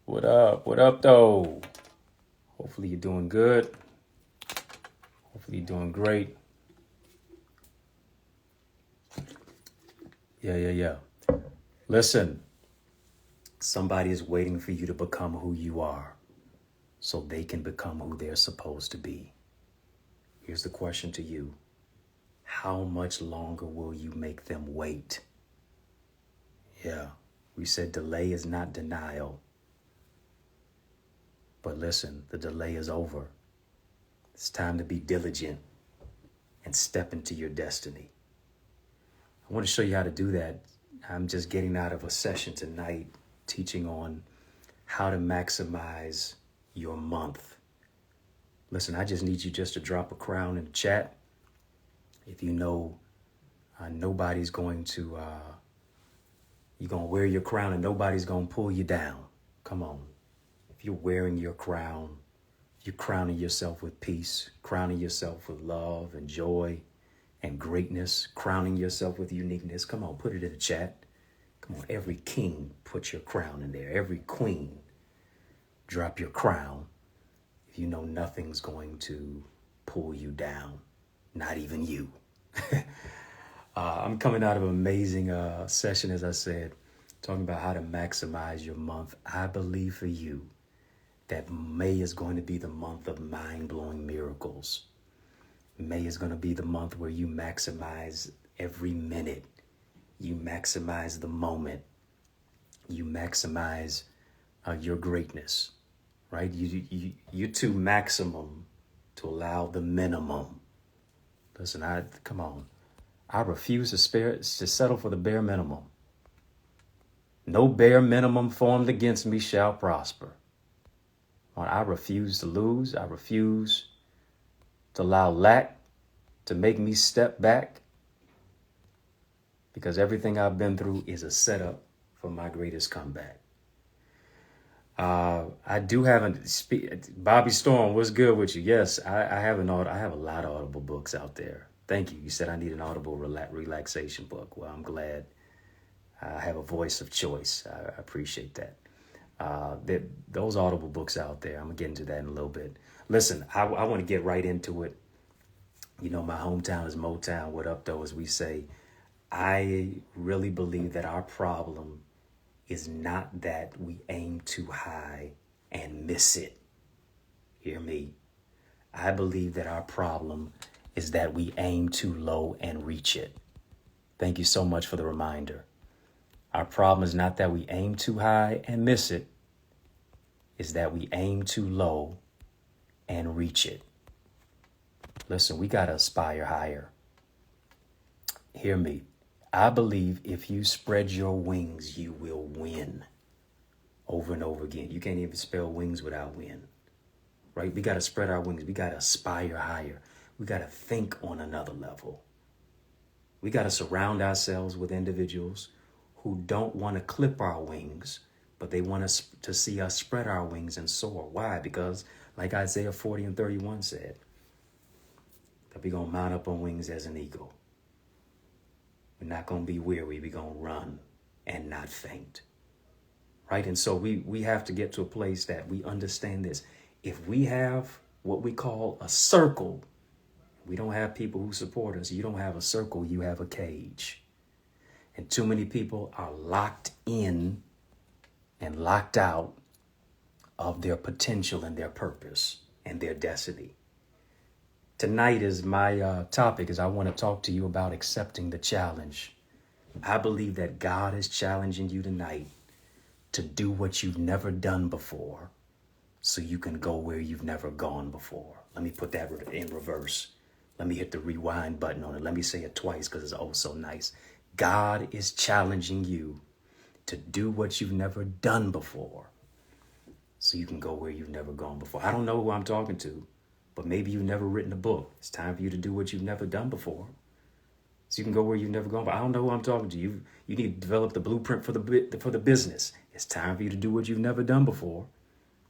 What up? What up, though? Hopefully you're doing good. Hopefully you're doing great. Yeah. Listen, somebody is waiting for you to become who you are so they can become who they're supposed to be. Here's the question to you. How much longer will you make them wait? Yeah, we said delay is not denial. But listen, the delay is over. It's time to be diligent and step into your destiny. I want to show you how to do that. I'm just getting out of a session tonight teaching on how to maximize your month. Listen, I just need you just to drop a crown in the chat. If you know nobody's going to, you're going to wear your crown and nobody's going to pull you down. Come on. If you're wearing your crown, you're crowning yourself with peace, crowning yourself with love and joy and greatness, crowning yourself with uniqueness. Come on, put it in the chat. Come on, every king, put your crown in there. Every queen, drop your crown. If you know nothing's going to pull you down, not even you. I'm coming out of an amazing session, as I said, talking about how to maximize your month. I believe for you that May is going to be the month of mind-blowing miracles. May is going to be the month where you maximize every minute. You maximize the moment. You maximize your greatness, right? You're too maximum to allow the minimum. Listen, come on. I refuse to settle for the bare minimum. No bare minimum formed against me shall prosper. I refuse to lose. I refuse to allow lack to make me step back, because everything I've been through is a setup for my greatest comeback. I do have Bobby Storm, what's good with you? Yes, I have a lot of Audible books out there. Thank you. You said I need an Audible relaxation book. Well, I'm glad I have a voice of choice. I appreciate that. Those Audible books out there, I'm going to get into that in a little bit. Listen, I want to get right into it. You know, my hometown is Motown. What up, though, as we say. I really believe that our problem is not that we aim too high and miss it. Hear me? I believe that our problem is that we aim too low and reach it. Thank you so much for the reminder. Our problem is not that we aim too high and miss it. It's that we aim too low and reach it. Listen, we got to aspire higher. Hear me. I believe if you spread your wings, you will win. Over and over again. You can't even spell wings without win. Right? We got to spread our wings. We got to aspire higher. We got to think on another level. We got to surround ourselves with individuals who don't want to clip our wings, but they want us to see us spread our wings and soar. Why? Because like Isaiah 40:31 said, that we're going to mount up on wings as an eagle. We're not going to be weary. We're going to run and not faint. Right? And so we have to get to a place that we understand this. If we have what we call a circle, we don't have people who support us. You don't have a circle, you have a cage. And too many people are locked in and locked out of their potential and their purpose and their destiny. Tonight is my topic, is I want to talk to you about accepting the challenge. I believe that God is challenging you tonight to do what you've never done before so you can go where you've never gone before. Let me put that in reverse. Let me hit the rewind button on it. Let me say it twice because it's oh so nice. God is challenging you to do what you've never done before so you can go where you've never gone before. I don't know who I'm talking to, but maybe you've never written a book. It's time for you to do what you've never done before so you can go where you've never gone. But I don't know who I'm talking to. You need to develop the blueprint for the business. It's time for you to do what you've never done before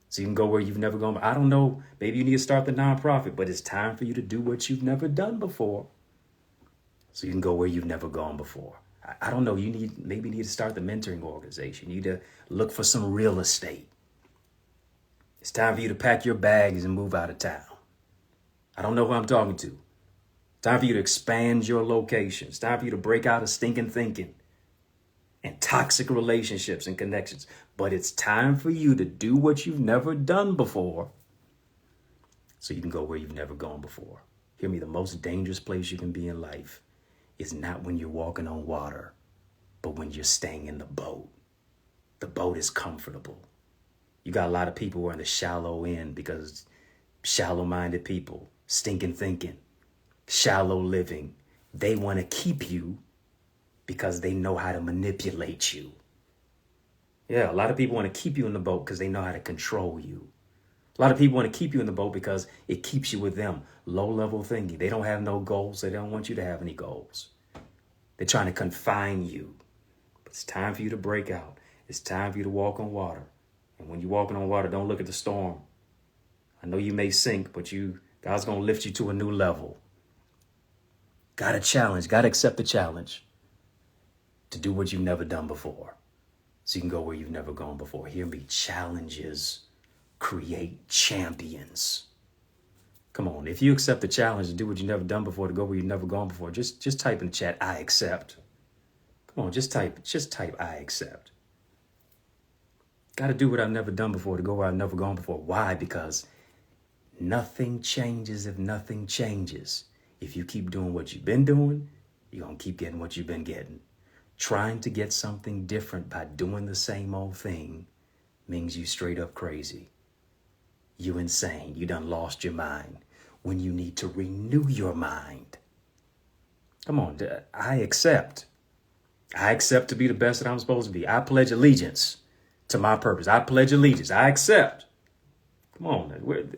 so you can go where you've never gone. I don't know. Maybe you need to start the nonprofit, but it's time for you to do what you've never done before so you can go where you've never gone before. I don't know. Maybe you need to start the mentoring organization. You need to look for some real estate. It's time for you to pack your bags and move out of town. I don't know who I'm talking to. It's time for you to expand your location. It's time for you to break out of stinking thinking and toxic relationships and connections. But it's time for you to do what you've never done before so you can go where you've never gone before. Hear me, the most dangerous place you can be in life is not when you're walking on water, but when you're staying in the boat. The boat is comfortable. You got a lot of people who are in the shallow end because shallow-minded people, stinking thinking, shallow living. They want to keep you because they know how to manipulate you. Yeah, a lot of people want to keep you in the boat because they know how to control you. A lot of people want to keep you in the boat because it keeps you with them. Low-level thinking. They don't have no goals. They don't want you to have any goals. They're trying to confine you. But it's time for you to break out. It's time for you to walk on water. And when you're walking on water, don't look at the storm. I know you may sink, but God's going to lift you to a new level. Got to challenge. Got to accept the challenge to do what you've never done before. So you can go where you've never gone before. Hear me. Challenges create champions. Come on. If you accept the challenge to do what you've never done before, to go where you've never gone before, just type in the chat, I accept. Come on, just type, I accept. Got to do what I've never done before to go where I've never gone before. Why? Because nothing changes if nothing changes. If you keep doing what you've been doing, you're going to keep getting what you've been getting. Trying to get something different by doing the same old thing means you straight up crazy. You insane. You done lost your mind when you need to renew your mind. Come on, I accept. I accept to be the best that I'm supposed to be. I pledge allegiance to my purpose. I pledge allegiance. I accept. Come on.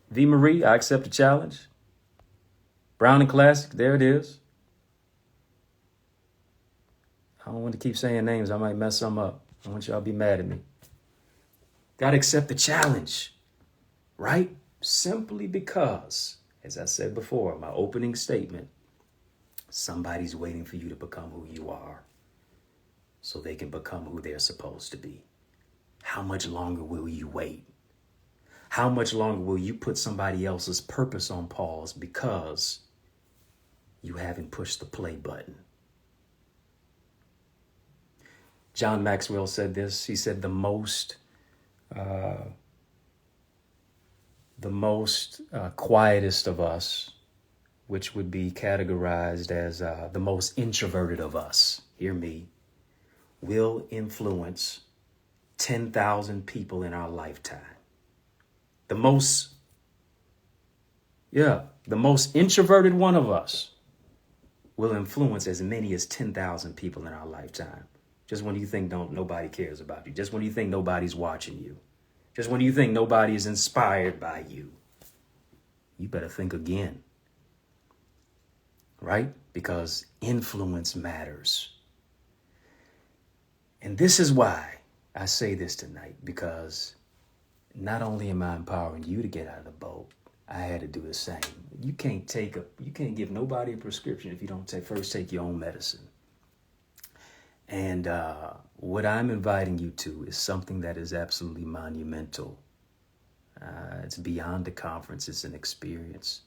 V. Marie, I accept the challenge. Brown and Classic, there it is. I don't want to keep saying names. I might mess some up. I want y'all to be mad at me. Got to accept the challenge, right? Simply because, as I said before, my opening statement, somebody's waiting for you to become who you are so they can become who they're supposed to be. How much longer will you wait? How much longer will you put somebody else's purpose on pause because you haven't pushed the play button? John Maxwell said this. He said the most quietest of us, which would be categorized as the most introverted of us, hear me, will influence 10,000 people in our lifetime. The most introverted one of us will influence as many as 10,000 people in our lifetime. Just when you think nobody cares about you. Just when you think nobody's watching you. Just when you think nobody is inspired by you. You better think again. Right? Because influence matters. And this is why I say this tonight. Because not only am I empowering you to get out of the boat, I had to do the same. You can't give nobody a prescription if you don't first take your own medicine. And what I'm inviting you to is something that is absolutely monumental. It's beyond a conference. It's an experience.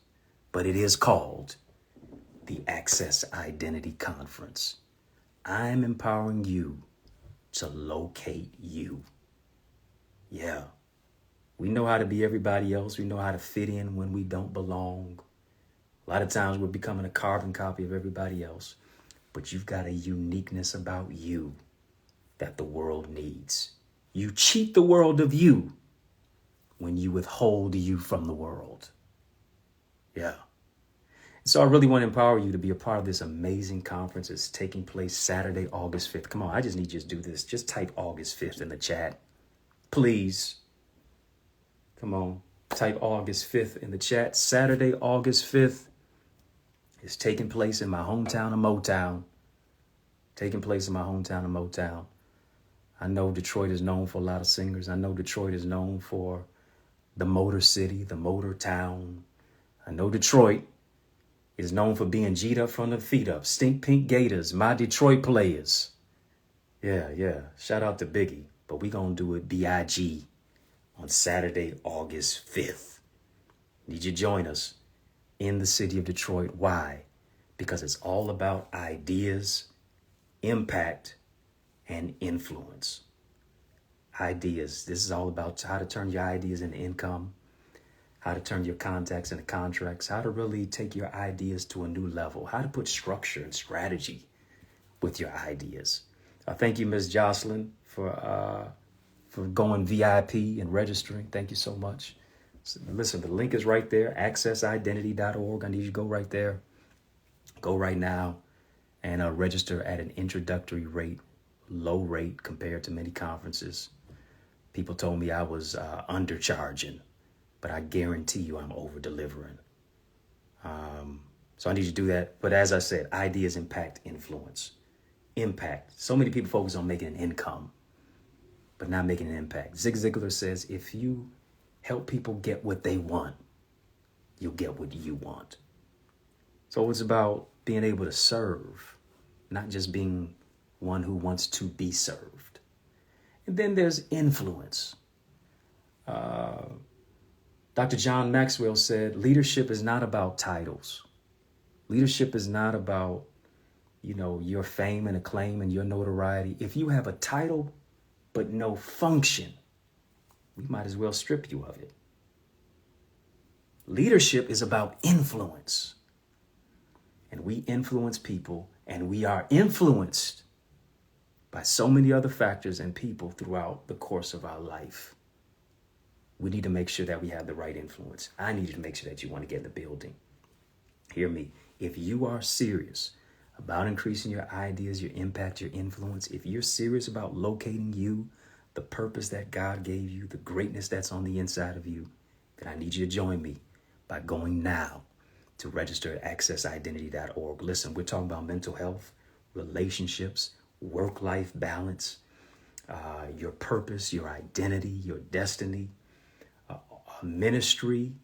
But it is called the Access Identity Conference. I'm empowering you to locate you. Yeah. We know how to be everybody else. We know how to fit in when we don't belong. A lot of times we're becoming a carbon copy of everybody else. But you've got a uniqueness about you that the world needs. You cheat the world of you when you withhold you from the world. Yeah. So I really want to empower you to be a part of this amazing conference. It's taking place Saturday, August 5th. Come on, I just need you to do this. Just type August 5th in the chat. Please. Come on, type August 5th in the chat. Saturday, August 5th. It's taking place in my hometown of Motown. I know Detroit is known for a lot of singers. I know Detroit is known for the Motor City, the Motor Town. I know Detroit is known for being G'd up from the feet up. Stink Pink Gators, my Detroit players. Yeah. Shout out to Biggie. But we going to do it B-I-G. on Saturday, August 5th. Need you to join us in the city of Detroit. Why? Because it's all about ideas, impact, and influence. Ideas. This is all about how to turn your ideas into income, how to turn your contacts into contracts, how to really take your ideas to a new level, how to put structure and strategy with your ideas. Thank you, Ms. Jocelyn, for going VIP and registering. Thank you so much. So, listen, the link is right there, accessidentity.org. I need you to go right there. Go right now and register at an introductory rate, low rate compared to many conferences. People told me I was undercharging, but I guarantee you I'm over delivering. So I need you to do that. But as I said, ideas, impact, influence. Impact. So many people focus on making an income, but not making an impact. Zig Ziglar says, if you help people get what they want, you'll get what you want. So it's about being able to serve, not just being one who wants to be served. And then there's influence. Dr. John Maxwell said, leadership is not about titles. Leadership is not about, your fame and acclaim and your notoriety. If you have a title but no function, we might as well strip you of it. Leadership is about influence. And we influence people, and we are influenced by so many other factors and people throughout the course of our life. We need to make sure that we have the right influence. I need you to make sure that you want to get in the building. Hear me. If you are serious about increasing your ideas, your impact, your influence, if you're serious about locating you, the purpose that God gave you, the greatness that's on the inside of you, then I need you to join me by going now to register at accessidentity.org. Listen, we're talking about mental health, relationships, work-life balance, your purpose, your identity, your destiny, ministry,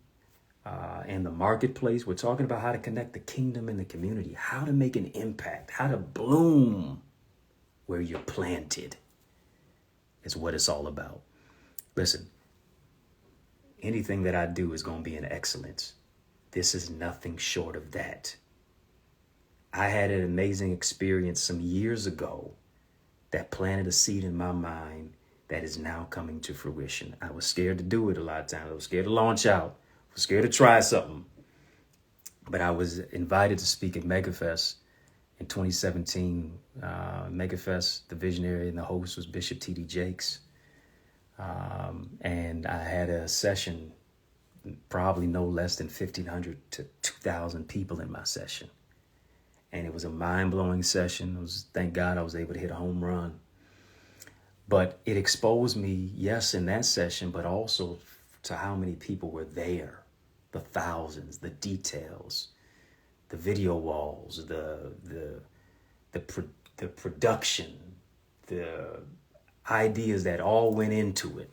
and the marketplace. We're talking about how to connect the kingdom and the community, how to make an impact, how to bloom where you're planted is what it's all about. Listen, anything that I do is going to be in excellence. This is nothing short of that. I had an amazing experience some years ago that planted a seed in my mind that is now coming to fruition. I was scared to do it a lot of times. I was scared to launch out. I was scared to try something. But I was invited to speak at MegaFest in 2017. MegaFest, the visionary and the host was Bishop T.D. Jakes. And I had a session, probably no less than 1,500 to 2,000 people in my session. And it was a mind-blowing session. Thank God I was able to hit a home run. But it exposed me, yes, in that session, but also to how many people were there, the thousands, the details, the video walls, the production, the ideas that all went into it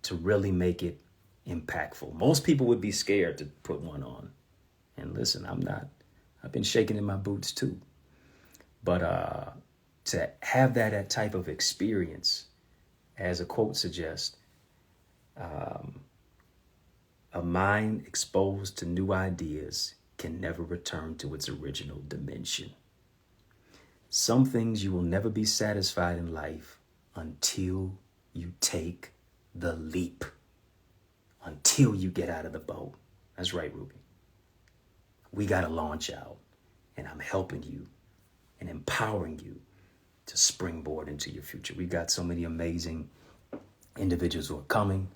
to really make it impactful. Most people would be scared to put one on. And listen, I'm not. I've been shaking in my boots too. But to have that type of experience, as a quote suggests, a mind exposed to new ideas can never return to its original dimension. Some things you will never be satisfied in life until you take the leap, until you get out of the boat. That's right, Ruby. We got to launch out, and I'm helping you and empowering you to springboard into your future. We've got so many amazing individuals who are coming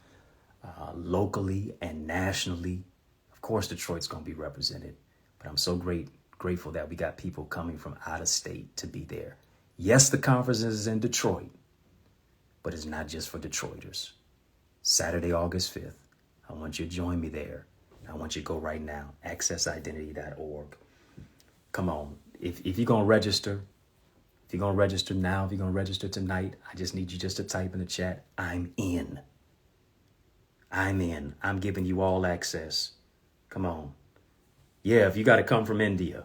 locally and nationally. Of course, Detroit's going to be represented, but I'm so grateful that we got people coming from out of state to be there. Yes, the conference is in Detroit, but it's not just for Detroiters. Saturday, August 5th, I want you to join me there. I want you to go right now, accessidentity.org. Come on. If you're going to register, if you're going to register now, if you're going to register tonight, I just need you just to type in the chat, I'm in. I'm in. I'm giving you all access. Come on. Yeah, if you got to come from India.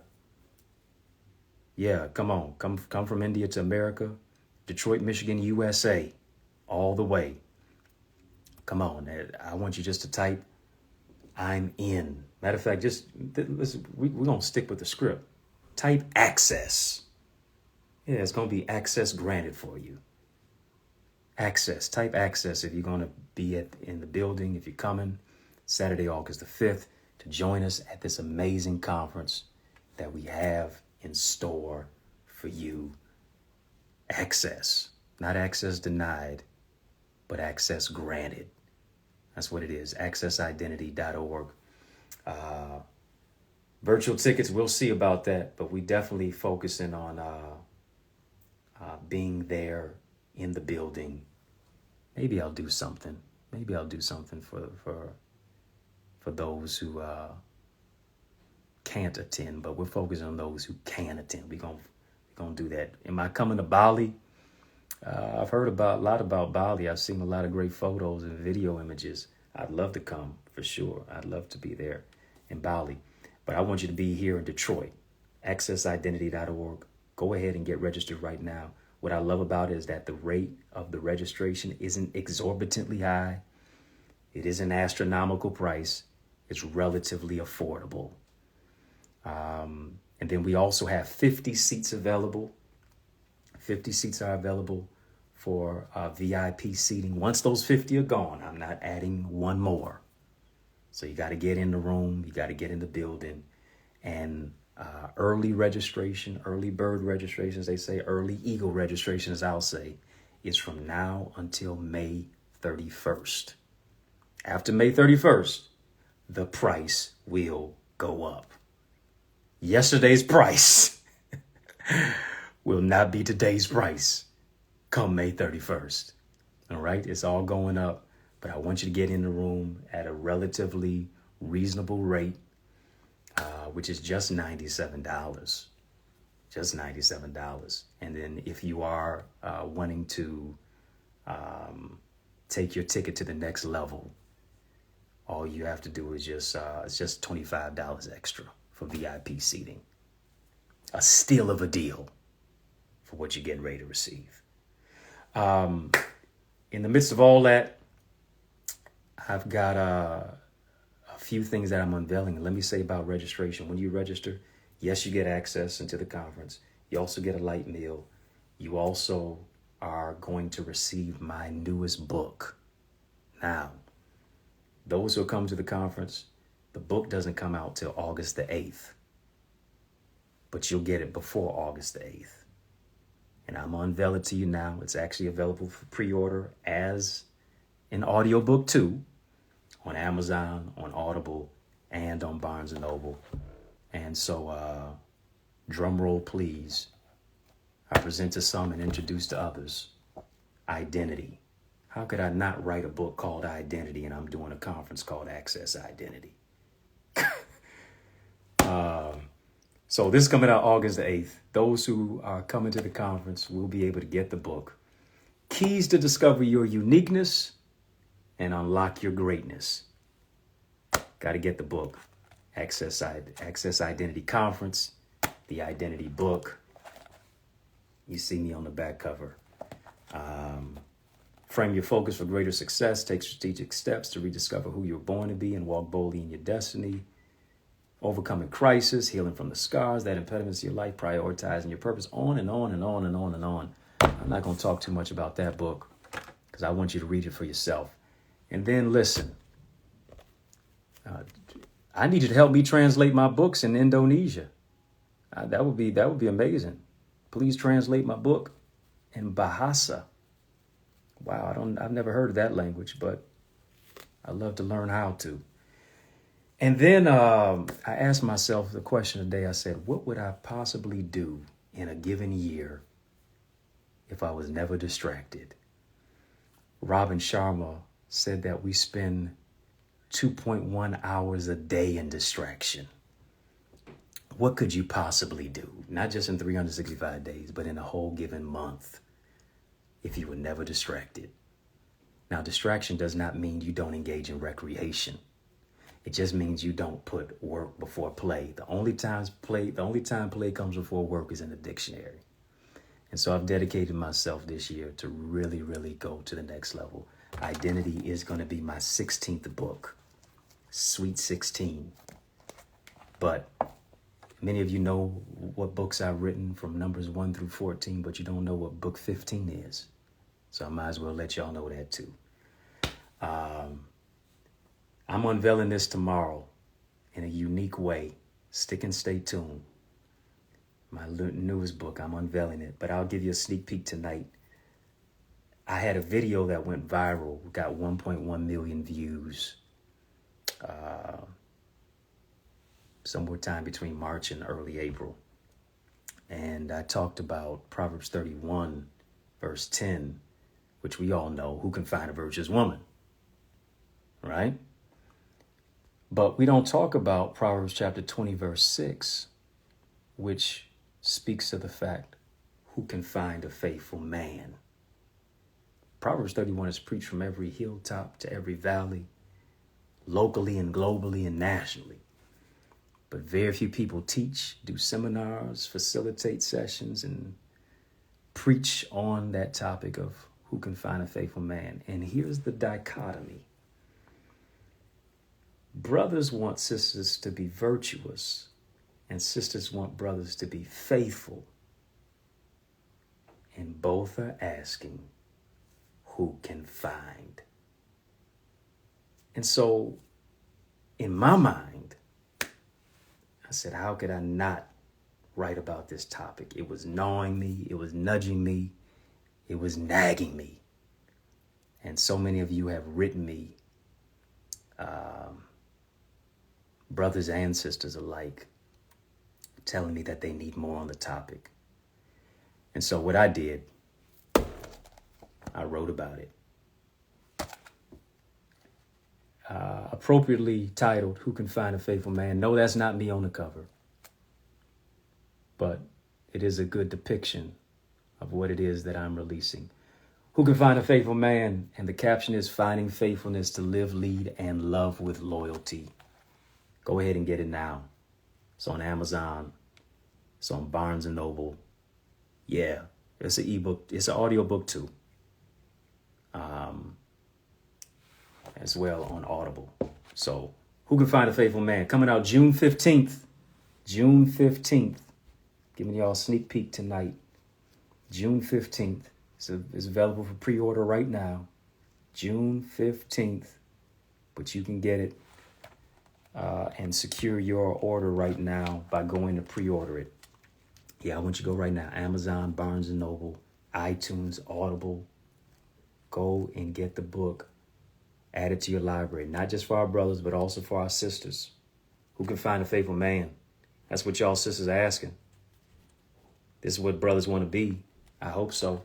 Yeah, come on. Come from India to America, Detroit, Michigan, USA, all the way. Come on. I want you just to type, I'm in. Matter of fact, we're going to stick with the script. Type access. Yeah, it's going to be access granted for you. Access. Type access if you're going to be in the building, if you're coming Saturday, August the 5th, to join us at this amazing conference that we have in store for you. Access. Not access denied, but access granted. That's what it is. accessidentity.org. Virtual tickets, we'll see about that, but we definitely focusing on being there in the building. Maybe I'll do something. For those who can't attend, but we're focusing on those who can attend. We're gonna do that. Am I coming to Bali? I've heard a lot about Bali. I've seen a lot of great photos and video images. I'd love to come for sure. I'd love to be there in Bali. But I want you to be here in Detroit. accessidentity.org. Go ahead and get registered right now. What I love about it is that the rate of the registration isn't exorbitantly high. It is an astronomical price. It's relatively affordable. And then we also have 50 seats available. 50 seats are available for VIP seating. Once those 50 are gone, I'm not adding one more. So you got to get in the room. You got to get in the building. And early registration, early bird registration, as they say, early eagle registration, as I'll say, is from now until May 31st. After May 31st, the price will go up. Yesterday's price will not be today's price come May 31st. All right, it's all going up, but I want you to get in the room at a relatively reasonable rate, which is just $97. Just $97. And then if you are wanting to take your ticket to the next level, all you have to do is it's just $25 extra for VIP seating. A steal of a deal for what you're getting ready to receive. In the midst of all that, I've got a few things that I'm unveiling. Let me say about registration. When you register, yes, you get access into the conference. You also get a light meal. You also are going to receive my newest book. Now, those who come to the conference, the book doesn't come out till August the 8th. But you'll get it before August the 8th. And I'm going to unveil it to you now. It's actually available for pre-order as an audiobook too, on Amazon, on Audible, and on Barnes & Noble. And so, drum roll please. I present to some and introduce to others. Identity. How could I not write a book called Identity and I'm doing a conference called Access Identity? So this is coming out August the 8th. Those who are coming to the conference will be able to get the book. Keys to discover your uniqueness and unlock your greatness. Got to get the book. Access Identity Conference, the Identity book. You see me on the back cover. Frame your focus for greater success. Take strategic steps to rediscover who you're born to be and walk boldly in your destiny. Overcoming crisis, healing from the scars, that impediments to your life, prioritizing your purpose, on and on and on and on and on. I'm not going to talk too much about that book because I want you to read it for yourself. And then listen, I need you to help me translate my books in Indonesia. That would be amazing. Please translate my book in Bahasa. Wow, I've never heard of that language, but I'd love to learn how to. And then I asked myself the question today. I said, what would I possibly do in a given year if I was never distracted? Robin Sharma said that we spend 2.1 hours a day in distraction. What could you possibly do? Not just in 365 days, but in a whole given month if you were never distracted. Now, distraction does not mean you don't engage in recreation. It just means you don't put work before play. The only time play comes before work is in the dictionary. And so I've dedicated myself this year to really, really go to the next level. Identity is going to be my 16th book, Sweet 16. But many of you know what books I've written from numbers 1 through 14, but you don't know what book 15 is. So I might as well let y'all know that too. I'm unveiling this tomorrow in a unique way. Stick and stay tuned. My newest book, I'm unveiling it, but I'll give you a sneak peek tonight. I had a video that went viral, got 1.1 million views. Somewhere time between March and early April. And I talked about Proverbs 31, verse 10, which we all know, who can find a virtuous woman, right? But we don't talk about Proverbs chapter 20, verse 6, which speaks to the fact, who can find a faithful man? Proverbs 31 is preached from every hilltop to every valley, locally and globally and nationally. But very few people teach, do seminars, facilitate sessions, and preach on that topic of who can find a faithful man. And here's the dichotomy. Brothers want sisters to be virtuous, and sisters want brothers to be faithful. And both are asking, who can find? And so, in my mind, I said, how could I not write about this topic? It was gnawing me. It was nudging me. It was nagging me. And so many of you have written me, brothers and sisters alike, telling me that they need more on the topic. And so what I did, I wrote about it. Appropriately titled, Who Can Find a Faithful Man? No, that's not me on the cover. But it is a good depiction of what it is that I'm releasing. Who can find a faithful man? And the caption is Finding Faithfulness to Live, Lead, and Love with Loyalty. Go ahead and get it now. It's on Amazon. It's on Barnes & Noble. Yeah, it's an ebook. It's an audio book too. As well on Audible. So, Who Can Find a Faithful Man? Coming out June 15th. June 15th. Giving y'all a sneak peek tonight. June 15th. It's available for pre-order right now. June 15th. But you can get it and secure your order right now by going to pre-order it. Yeah, I want you to go right now. Amazon, Barnes & Noble, iTunes, Audible. Go and get the book. Add it to your library, not just for our brothers, but also for our sisters. Who can find a faithful man? That's what y'all sisters are asking. This is what brothers want to be. I hope so.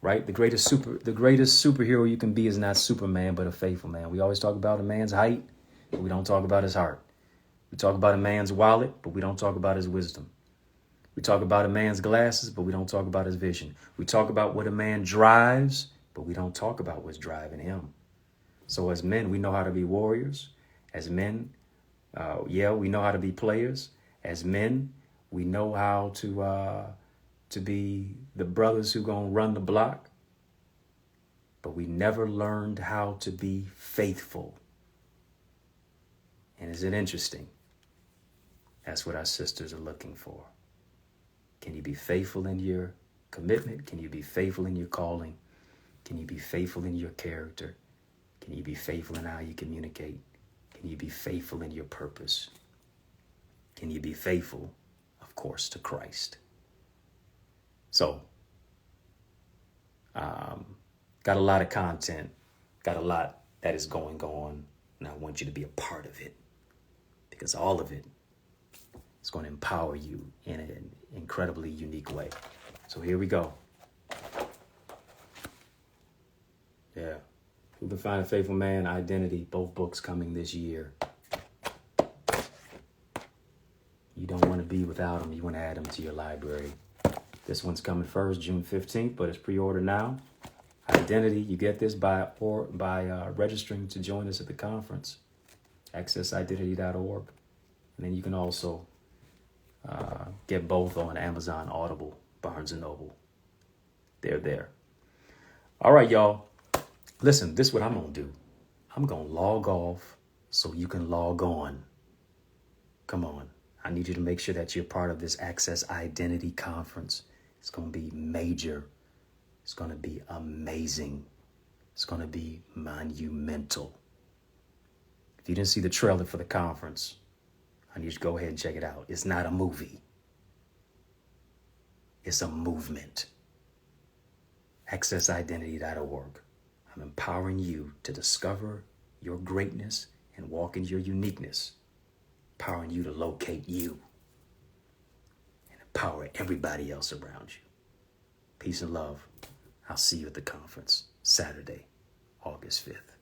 Right? The greatest superhero you can be is not Superman, but a faithful man. We always talk about a man's height, but we don't talk about his heart. We talk about a man's wallet, but we don't talk about his wisdom. We talk about a man's glasses, but we don't talk about his vision. We talk about what a man drives, but we don't talk about what's driving him. So as men, we know how to be warriors. As men, we know how to be players. As men, we know how to be the brothers who gonna run the block. But we never learned how to be faithful. And is it interesting? That's what our sisters are looking for. Can you be faithful in your commitment? Can you be faithful in your calling? Can you be faithful in your character? Can you be faithful in how you communicate? Can you be faithful in your purpose? Can you be faithful, of course, to Christ? So, got a lot of content, got a lot that is going on, and I want you to be a part of it because all of it is going to empower you in an incredibly unique way. So here we go. Yeah. Who Can Find a Faithful Man? Identity. Both books coming this year. You don't want to be without them. You want to add them to your library. This one's coming first, June 15th, but it's pre-order now. Identity. You get this by registering to join us at the conference. accessidentity.org. And then you can also get both on Amazon, Audible, Barnes & Noble. They're there. All right, y'all. Listen, this is what I'm going to do. I'm going to log off so you can log on. Come on. I need you to make sure that you're part of this Access Identity Conference. It's going to be major. It's going to be amazing. It's going to be monumental. If you didn't see the trailer for the conference, I need you to go ahead and check it out. It's not a movie. It's a movement. AccessIdentity.org. I'm empowering you to discover your greatness and walk in your uniqueness. Empowering you to locate you and empower everybody else around you. Peace and love. I'll see you at the conference Saturday, August 5th.